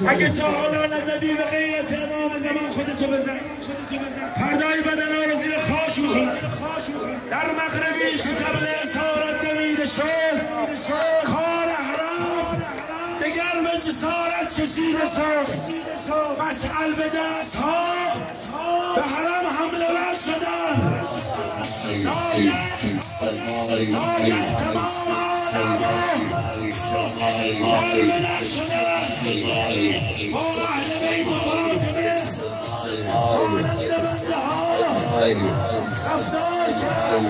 اگه تا حالا نزدی به غیرت امام زمان خودتو بزن. پردای بدن ها رو زیر خاک میکنن. در مغربی که قبل اسارت دمیده شد کار حرام دگر به جسارت کشیده شد. مشعل به دست ها به حرم حمله ور شدن. ناگه تمام آدم مارمدر شدن با اهل بیت فاطمه مانند بنده ها رفتار کرد.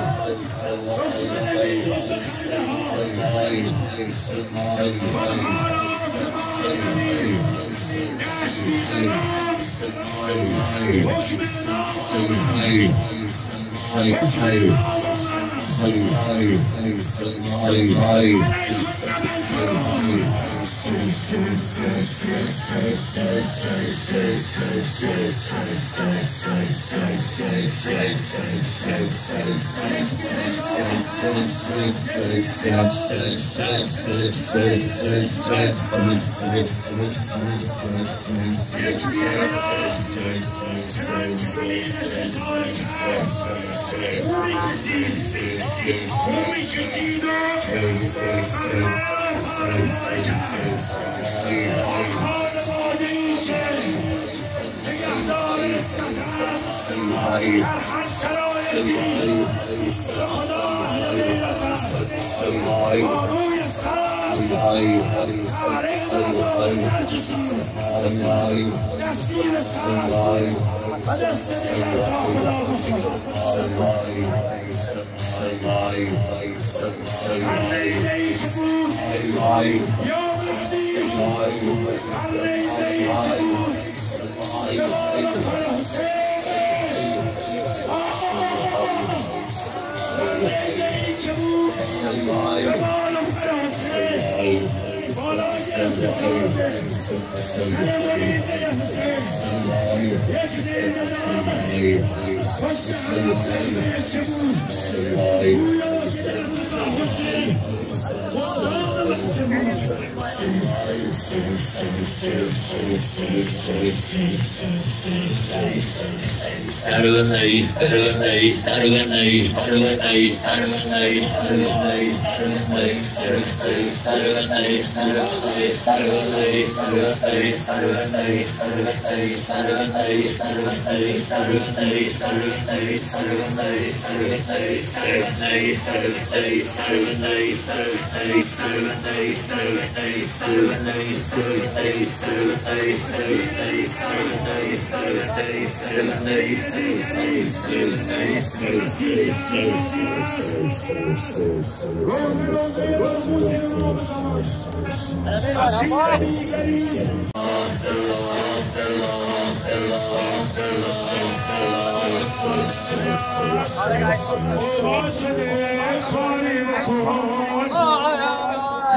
رسول نبی و بخنده ها فرحان آسمان گشت میده راست حکم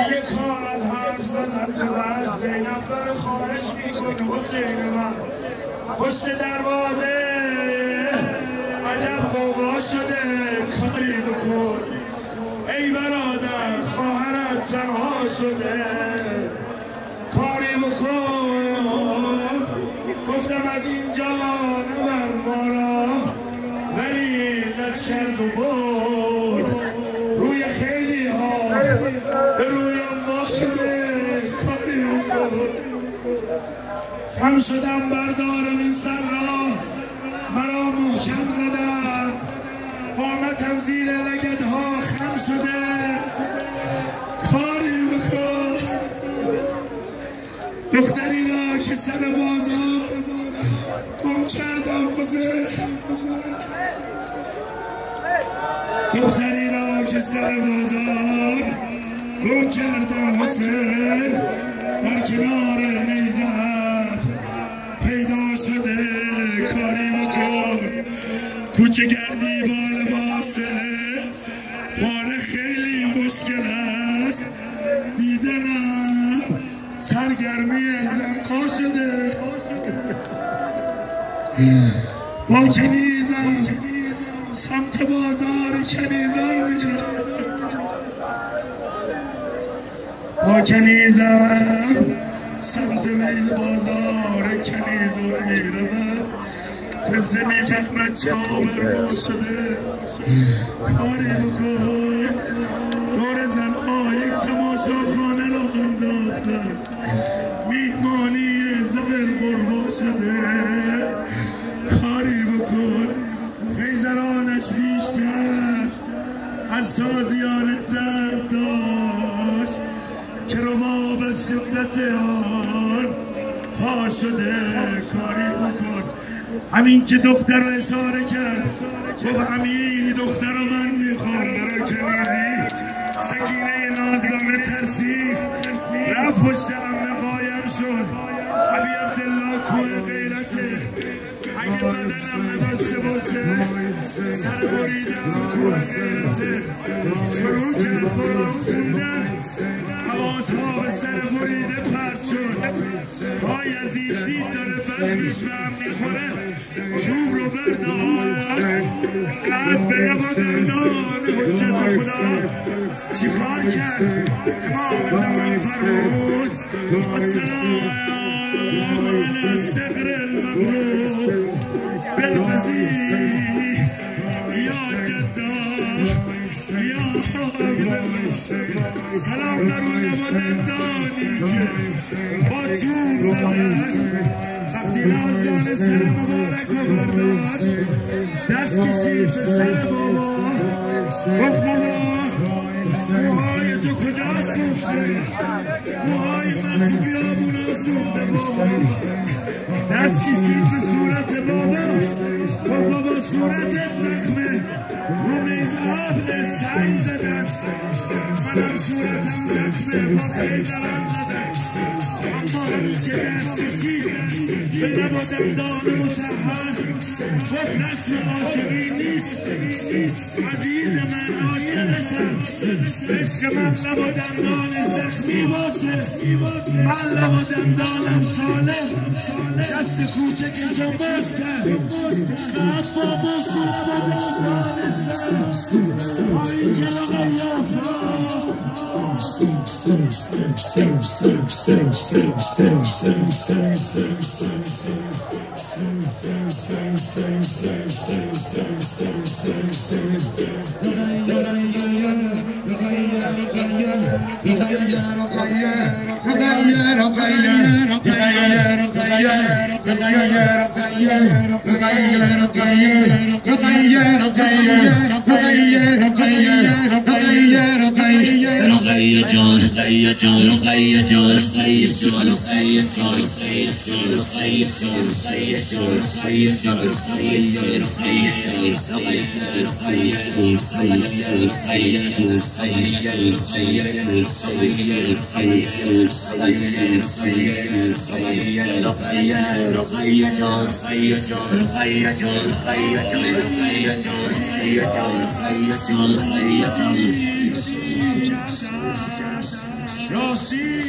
دیگه کار از حرف زدن گذشت. زینب داره خواهش میکنه حسین من پشت دروازه عجب قوقا شده کاری بکن. ای برادر خواهرت تنها شده کاری بکن. گفتم از اینجا نبر ما را ولی لج کرد و برد. روی خیلی ها به روی ما شده کاری بکن. خم شدم بردارم این سر را مرا محکم زدن. قامتم زیر لگدها خم شده کاری بکن. دختری را که سر بازار گم کردم حسین. دختری را که سر بازار گم کردم حسین. در کنار نیزت کوچه گردی با لباسه پاره خیلی مشکل است دیدنم سرگرمی زنها شده با کنیزم سمت بازار کنیزان میرم با کنیزم سمت بازار کنیزان میرم قصه میفهمد چه آبر ما شده کاری بکن دور زنها یک تماشاخانه را انداختن میهمانی زبر قربا شده کاری بکن خیزرانش بیشتر از تازیان درد داشت که رباب از شدت آن پا شده کاری بکن همین که دختر رو اشاره کرد گفت همین دختر رو من میخوام برای کنیزی سکینه نازدانه ترسید رفت پشت امه قایم شد حبی عبدالله کوه غیرته اگه بدنم نداشته باشه سر بریدم کوه غیرته شروع کرد قرآن خوندن حواسها به سر بریده پرد شد پای یزید دید داره بزمیش به هم میخوره چوب رو برداشت قد به لبا دندان حجت خدا چی کار کرد امام زمان فرمود السلام علی الصقر المغروب بالفضیح یا جدا یا عبدالله سلام بر اون لبا دندانی که با چوب زدن وقتی نازدان سر مبارک رو برداشت دست کشید به سر بابا گفت بابا موهای تو کجا سوخته موهای من تو بیابونا سوخته بابا دست کشید به صورت بابا گفت بابا صورتت زخمه رو میزاب سنگ زدن منم صورتم زخمه با خیزرم زدن اما که دست کشید به لب و دندان متحد گفت نسل عاشقی نیست عزیز من عاشقشم عشق من لب و دندان زخمی باشه من لب و دندانم سالم دست کوچکشو باز کرد قد بابا صورت دندان پایین جلو راستی